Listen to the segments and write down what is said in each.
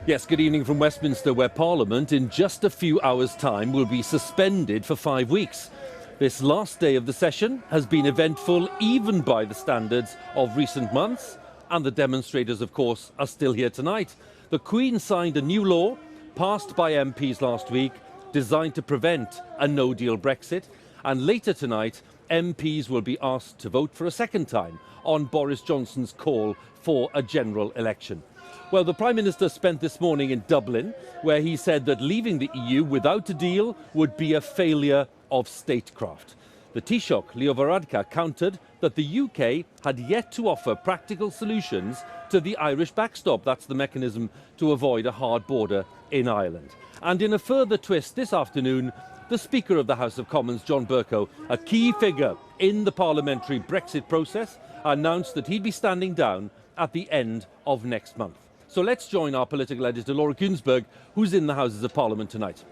Yes, good evening from Westminster, where Parliament in just a few hours' time will be suspended for 5 weeks. This last day of the session has been eventful even by the standards of recent months, and the demonstrators, of course, are still here tonight. The Queen signed a new law passed by MPs last week designed to prevent a no-deal Brexit, and later tonight MPs will be asked to vote for a second time on Boris Johnson's call for a general election. Well, the Prime Minister spent this morning in Dublin, where he said that leaving the EU without a deal would be a failure of statecraft. The Taoiseach, Leo Varadkar, countered that the UK had yet to offer practical solutions to the Irish backstop. That's the mechanism to avoid a hard border in Ireland. And in a further twist this afternoon, the Speaker of the House of Commons, John Bercow, a key figure in the parliamentary Brexit process, announced that he'd be standing down at the end of next month. So let's join our political editor, Laura Kuenssberg, who's in the Houses of Parliament tonight.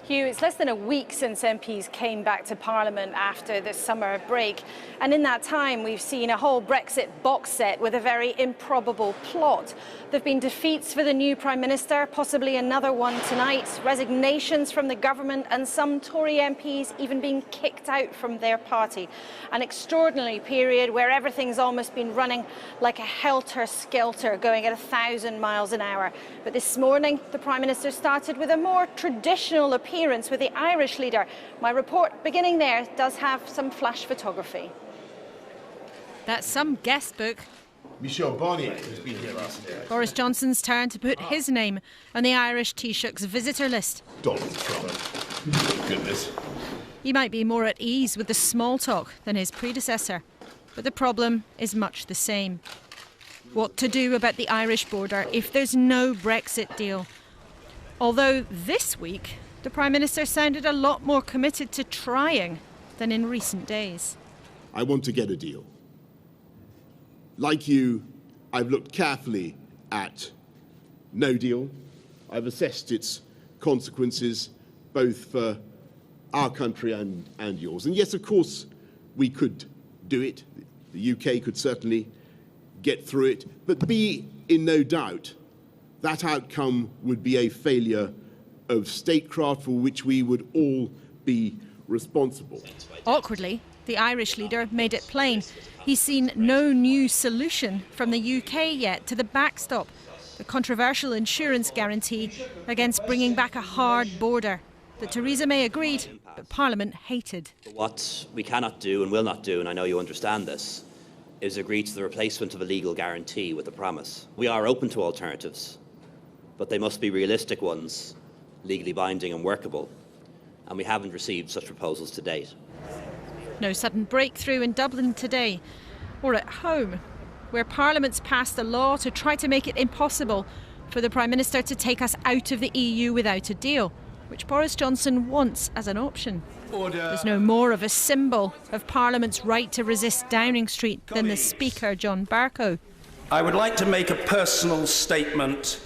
Hugh, it's less than a week since MPs came back to Parliament after the summer break. And in that time, we've seen a whole Brexit box set with a very improbable plot. There have been defeats for the new Prime Minister, possibly another one tonight, resignations from the government, and some Tory MPs even being kicked out from their party. An extraordinary period where everything's almost been running like a helter-skelter, going at 1,000 miles an hour. But this morning, the Prime Minister started with a more traditional appearance with the Irish leader. My report, beginning there, does have some flash photography. That's some guest book. Michel Barnier has been here last year. Boris Johnson's turn to put his name on the Irish Taoiseach's visitor list. Donald Trump. Goodness. He might be more at ease with the small talk than his predecessor, but the problem is much the same. What to do about the Irish border if there's no Brexit deal? Although this week, the Prime Minister sounded a lot more committed to trying than in recent days. I want to get a deal. Like you, I've looked carefully at no deal. I've assessed its consequences both for our country and yours. And yes, of course, we could do it. The UK could certainly get through it. But be in no doubt, that outcome would be a failure of statecraft for which we would all be responsible. Awkwardly, the Irish leader made it plain he's seen no new solution from the UK yet to the backstop, the controversial insurance guarantee against bringing back a hard border that Theresa May agreed, but Parliament hated. What we cannot do and will not do, and I know you understand this, is agree to the replacement of a legal guarantee with a promise. We are open to alternatives, but they must be realistic ones, legally binding and workable, and we haven't received such proposals to date. No sudden breakthrough in Dublin today, or at home, where Parliament's passed a law to try to make it impossible for the Prime Minister to take us out of the EU without a deal, which Boris Johnson wants as an option. Order. There's no more of a symbol of Parliament's right to resist Downing Street than the Speaker, John Bercow, I would like to make a personal statement.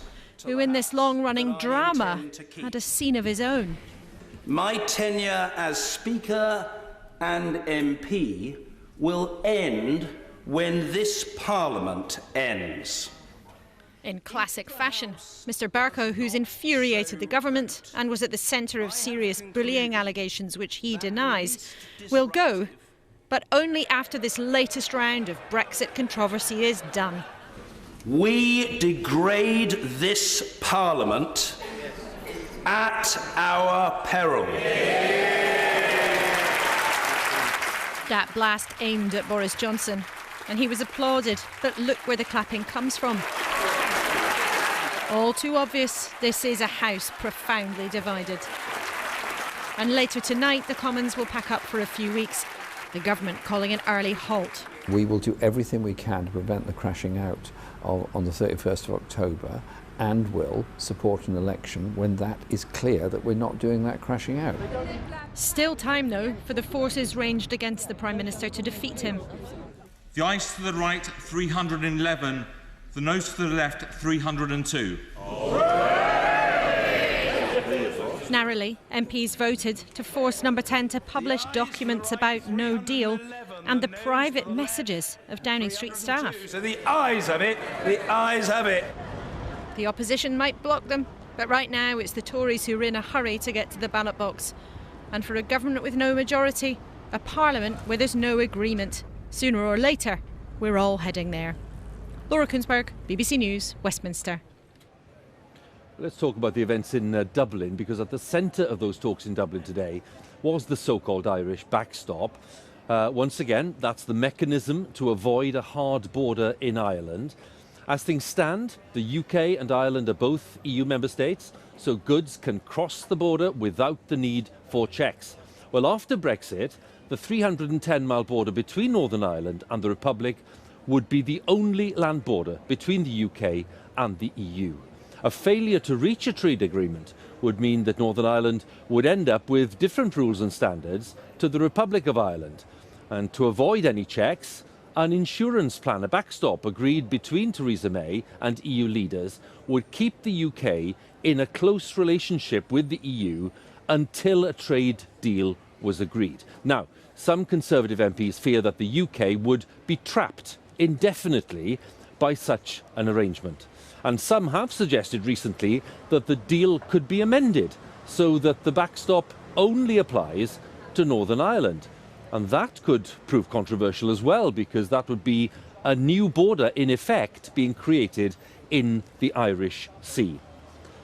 who in this long-running drama had a scene of his own. My tenure as Speaker and MP will end when this Parliament ends. In classic fashion, Mr Bercow, who's infuriated the government and was at the centre of serious bullying allegations which he denies, will go, but only after this latest round of Brexit controversy is done. We degrade this Parliament at our peril. That blast aimed at Boris Johnson, and he was applauded, but look where the clapping comes from. All too obvious, this is a House profoundly divided. And later tonight, the Commons will pack up for a few weeks, the government calling an early halt. We will do everything we can to prevent the crashing out on the 31st of October and will support an election when that is clear that we're not doing that crashing out. Still time, though, for the forces ranged against the Prime Minister to defeat him. The ayes to the right, 311. The noes to the left, 302. Narrowly, MPs voted to force Number 10 to publish documents about no deal and the private messages of Downing Street staff. So the ayes have it, the ayes have it. The opposition might block them, but right now it's the Tories who are in a hurry to get to the ballot box. And for a government with no majority, a parliament where there's no agreement, sooner or later, we're all heading there. Laura Kunsberg, BBC News, Westminster. Let's talk about the events in Dublin, because at the centre of those talks in Dublin today was the so-called Irish backstop. Once again, that's the mechanism to avoid a hard border in Ireland. As things stand, the UK and Ireland are both EU member states, so goods can cross the border without the need for checks. Well, after Brexit, the 310-mile border between Northern Ireland and the Republic would be the only land border between the UK and the EU. A failure to reach a trade agreement would mean that Northern Ireland would end up with different rules and standards to the Republic of Ireland. And to avoid any checks, an insurance plan, a backstop agreed between Theresa May and EU leaders, would keep the UK in a close relationship with the EU until a trade deal was agreed. Now, some Conservative MPs fear that the UK would be trapped indefinitely by such an arrangement. And some have suggested recently that the deal could be amended so that the backstop only applies to Northern Ireland. And that could prove controversial as well, because that would be a new border in effect being created in the Irish Sea.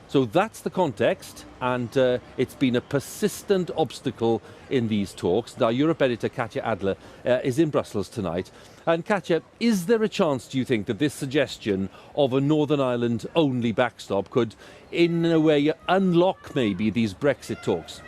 So that's the context, and it's been a persistent obstacle in these talks. Our Europe editor Katya Adler is in Brussels tonight. And Katya, is there a chance, do you think, that this suggestion of a Northern Ireland only backstop could, in a way, unlock maybe these Brexit talks?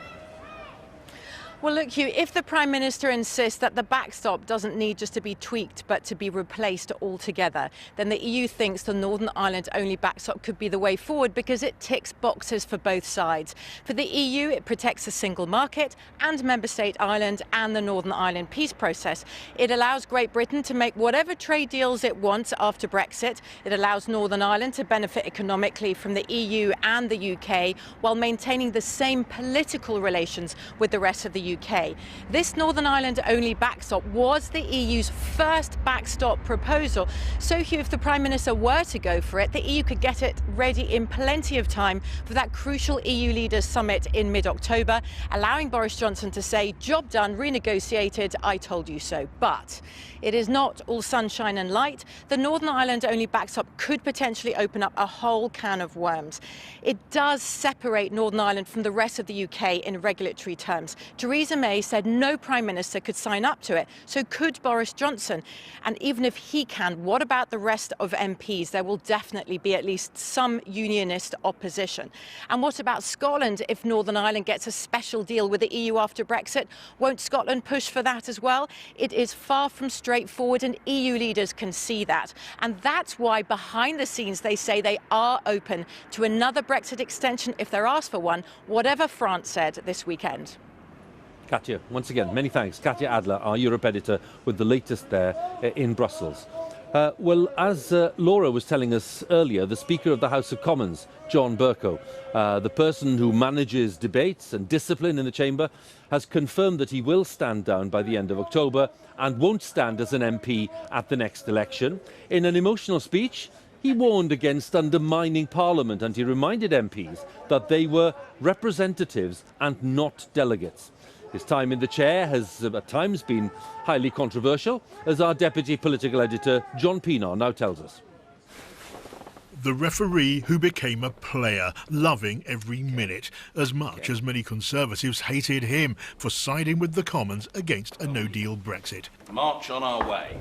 Well, look, Hugh, if the Prime Minister insists that the backstop doesn't need just to be tweaked but to be replaced altogether, then the EU thinks the Northern Ireland only backstop could be the way forward because it ticks boxes for both sides. For the EU, it protects the single market and Member State Ireland and the Northern Ireland peace process. It allows Great Britain to make whatever trade deals it wants after Brexit. It allows Northern Ireland to benefit economically from the EU and the UK while maintaining the same political relations with the rest of the UK. This Northern Ireland only backstop was the EU's first backstop proposal. So, Hugh, if the Prime Minister were to go for it, the EU could get it ready in plenty of time for that crucial EU leaders summit in mid-October, allowing Boris Johnson to say, job done, renegotiated, I told you so. But it is not all sunshine and light. The Northern Ireland only backstop could potentially open up a whole can of worms. It does separate Northern Ireland from the rest of the UK in regulatory terms. Theresa May said no Prime Minister could sign up to it, so could Boris Johnson. And even if he can, what about the rest of MPs? There will definitely be at least some unionist opposition. And what about Scotland if Northern Ireland gets a special deal with the EU after Brexit? Won't Scotland push for that as well? It is far from straightforward, and EU leaders can see that. And that's why behind the scenes they say they are open to another Brexit extension if they're asked for one, whatever France said this weekend. Katya, once again, many thanks. Katya Adler, our Europe editor, with the latest there in Brussels. Well, as Laura was telling us earlier, the Speaker of the House of Commons, John Bercow, the person who manages debates and discipline in the chamber, has confirmed that he will stand down by the end of October and won't stand as an MP at the next election. In an emotional speech, he warned against undermining Parliament, and he reminded MPs that they were representatives and not delegates. His time in the chair has at times been highly controversial, as our deputy political editor John Pienaar now tells us. The referee who became a player, loving every minute, as much as many Conservatives hated him for siding with the Commons against a no-deal Brexit. March on our way.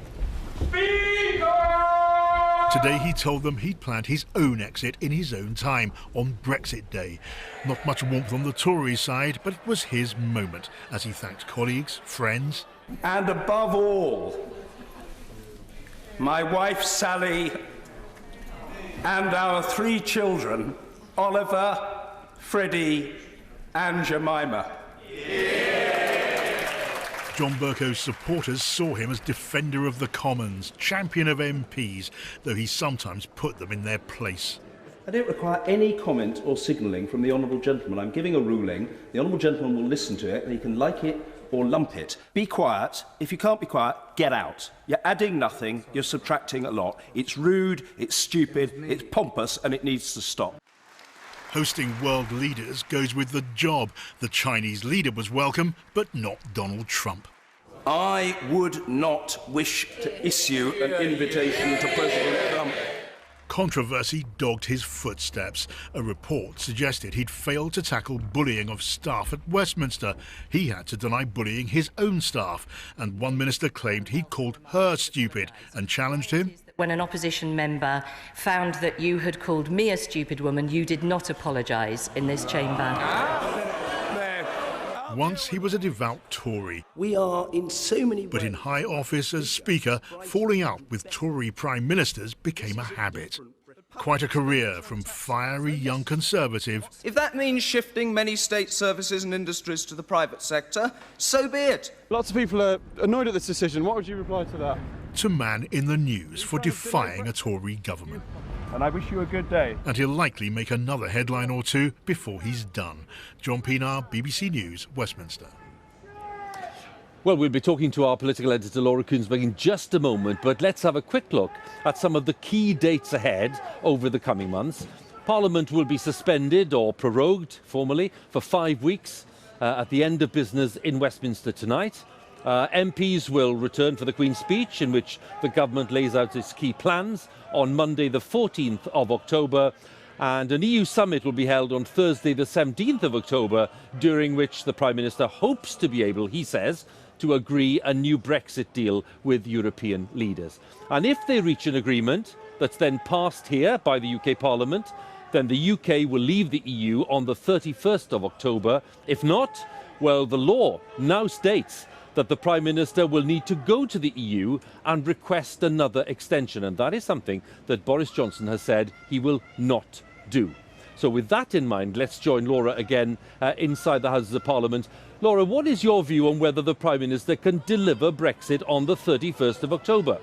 Today he told them he'd planned his own exit in his own time, on Brexit Day. Not much warmth on the Tory side, but it was his moment, as he thanked colleagues, friends. And above all, my wife Sally and our 3 children, Oliver, Freddie and Jemima. John Bercow's supporters saw him as defender of the Commons, champion of MPs, though he sometimes put them in their place. I don't require any comment or signalling from the Honourable Gentleman. I'm giving a ruling. The Honourable Gentleman will listen to it, and he can like it or lump it. Be quiet. If you can't be quiet, get out. You're adding nothing, you're subtracting a lot. It's rude, it's stupid, it's pompous, and it needs to stop. Hosting world leaders goes with the job. The Chinese leader was welcome, but not Donald Trump. I would not wish to issue an invitation to President Trump. Controversy dogged his footsteps. A report suggested he'd failed to tackle bullying of staff at Westminster. He had to deny bullying his own staff, and one minister claimed he'd called her stupid and challenged him. When an opposition member found that you had called me a stupid woman, you did not apologise in this chamber. Once he was a devout Tory. We are in so many ways. But in high office as Speaker, falling out with Tory Prime Ministers became a habit. Quite a career from fiery young Conservative. If that means shifting many state services and industries to the private sector, so be it. Lots of people are annoyed at this decision. What would you reply to that? To man in the news for defying a Tory government. And I wish you a good day. And he'll likely make another headline or two before he's done. John Pienaar, BBC News, Westminster. Well, we'll be talking to our political editor Laura Koonsberg in just a moment, but let's have a quick look at some of the key dates ahead over the coming months. Parliament will be suspended or prorogued formally for 5 weeks at the end of business in Westminster tonight. MPs will return for the Queen's speech, in which the government lays out its key plans on Monday the 14th of October, and an EU summit will be held on Thursday the 17th of October, during which the Prime Minister hopes to be able, he says, to agree a new Brexit deal with European leaders. And if they reach an agreement that's then passed here by the UK Parliament, then the UK will leave the EU on the 31st of October. If not, well, the law now states that the Prime Minister will need to go to the EU and request another extension. And that is something that Boris Johnson has said he will not do. So with that in mind, let's join Laura again inside the Houses of Parliament. Laura, what is your view on whether the Prime Minister can deliver Brexit on the 31st of October?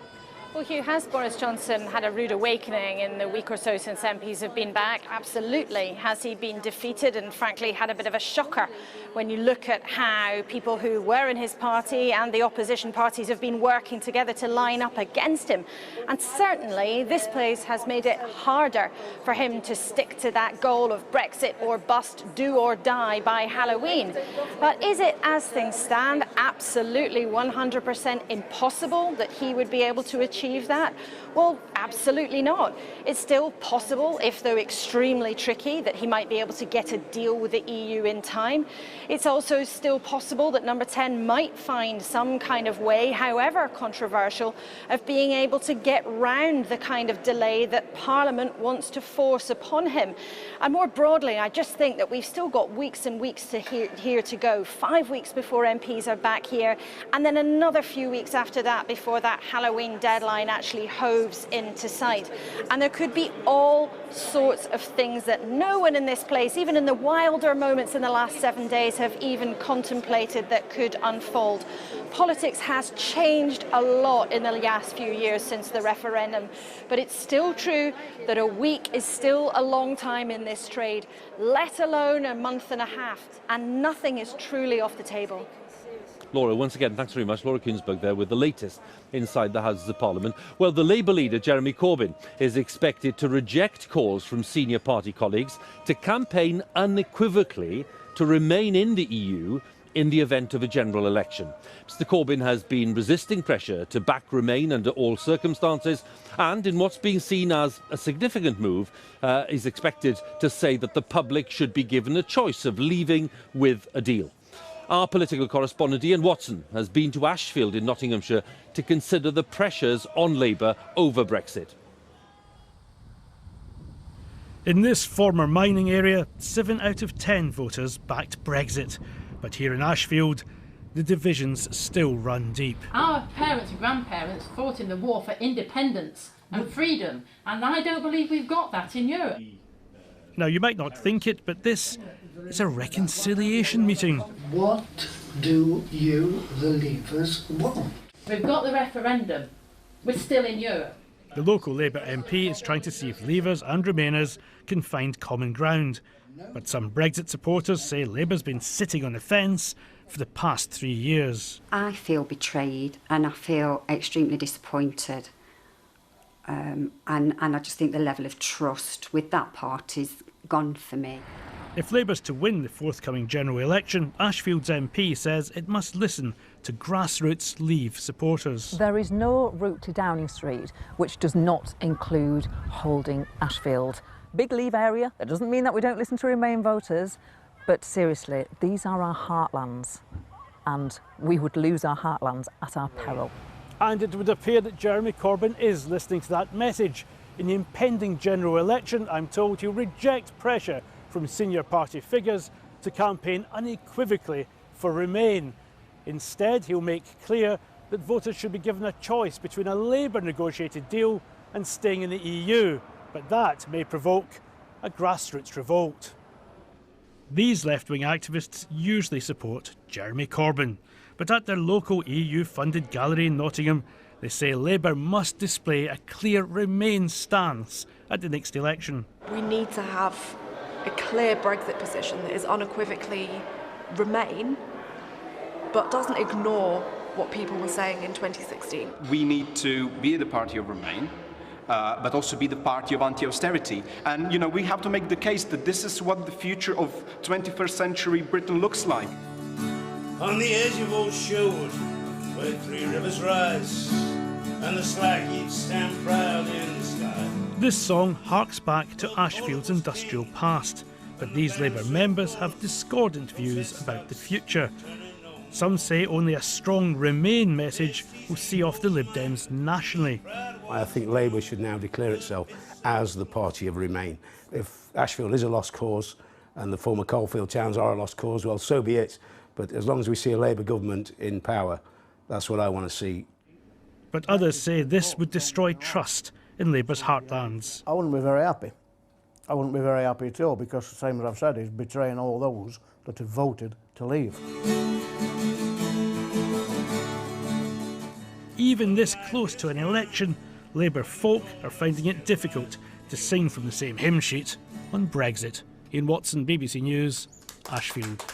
Well, Hugh, has Boris Johnson had a rude awakening in the week or so since MPs have been back? Absolutely. Has he been defeated and, frankly, had a bit of a shocker when you look at how people who were in his party and the opposition parties have been working together to line up against him? And certainly this place has made it harder for him to stick to that goal of Brexit or bust, do or die by Halloween. But is it, as things stand, absolutely 100% impossible that he would be able to achieve that? Well, absolutely not. It's still possible, if though extremely tricky, that he might be able to get a deal with the EU in time. It's also still possible that Number 10 might find some kind of way, however controversial, of being able to get round the kind of delay that Parliament wants to force upon him. And more broadly, I just think that we've still got weeks and weeks here to go. 5 weeks before MPs are back here, and then another few weeks after that before that Halloween deadline actually hoves into sight. And there could be all sorts of things that no one in this place, even in the wilder moments in the last 7 days, have even contemplated that could unfold. Politics has changed a lot in the last few years since the referendum, but it's still true that a week is still a long time in this trade, let alone a month and a half, and nothing is truly off the table. Laura, once again, thanks very much. Laura Koonsberg there with the latest inside the Houses of Parliament. Well, the Labour leader, Jeremy Corbyn, is expected to reject calls from senior party colleagues to campaign unequivocally to remain in the EU in the event of a general election. Mr Corbyn has been resisting pressure to back Remain under all circumstances, and in what's being seen as a significant move, is expected to say that the public should be given a choice of leaving with a deal. Our political correspondent Ian Watson has been to Ashfield in Nottinghamshire to consider the pressures on Labour over Brexit. In this former mining area, 7 out of 10 voters backed Brexit. But here in Ashfield, the divisions still run deep. Our parents and grandparents fought in the war for independence and freedom, and I don't believe we've got that in Europe. Now, you might not think it, but this is a reconciliation meeting. What do you, the Leavers, want? We've got the referendum. We're still in Europe. The local Labour MP is trying to see if Leavers and Remainers can find common ground. But some Brexit supporters say Labour's been sitting on the fence for the past 3 years. I feel betrayed and I feel extremely disappointed. And I just think the level of trust with that party's gone for me. If Labour's to win the forthcoming general election, Ashfield's MP says it must listen to grassroots Leave supporters. There is no route to Downing Street which does not include holding Ashfield. Big Leave area, that doesn't mean that we don't listen to Remain voters, but seriously, these are our heartlands and we would lose our heartlands at our peril. And it would appear that Jeremy Corbyn is listening to that message. In the impending general election, I'm told he'll reject pressure from senior party figures to campaign unequivocally for Remain. Instead, he'll make clear that voters should be given a choice between a Labour negotiated deal and staying in the EU, but that may provoke a grassroots revolt. These left-wing activists usually support Jeremy Corbyn, but at their local EU-funded gallery in Nottingham, they say Labour must display a clear Remain stance at the next election. We need to have a clear Brexit position that is unequivocally Remain, but doesn't ignore what people were saying in 2016. We need to be the party of Remain, but also be the party of anti-austerity. And, you know, we have to make the case that this is what the future of 21st century Britain looks like. On the edge of Old Sherwood, where 3 rivers rise, and the slackheads stand proud in the sky. This song harks back to Ashfield's industrial past, but these Labour members have discordant views about the future. Some say only a strong Remain message will see off the Lib Dems nationally. I think Labour should now declare itself as the party of Remain. If Ashfield is a lost cause and the former coalfield towns are a lost cause, well, so be it. But as long as we see a Labour government in power, that's what I want to see. But others say this would destroy trust in Labour's heartlands. I wouldn't be very happy. I wouldn't be very happy at all, because the same as I've said, is betraying all those that have voted to leave. Even this close to an election, Labour folk are finding it difficult to sing from the same hymn sheet on Brexit. Ian Watson, BBC News, Ashfield.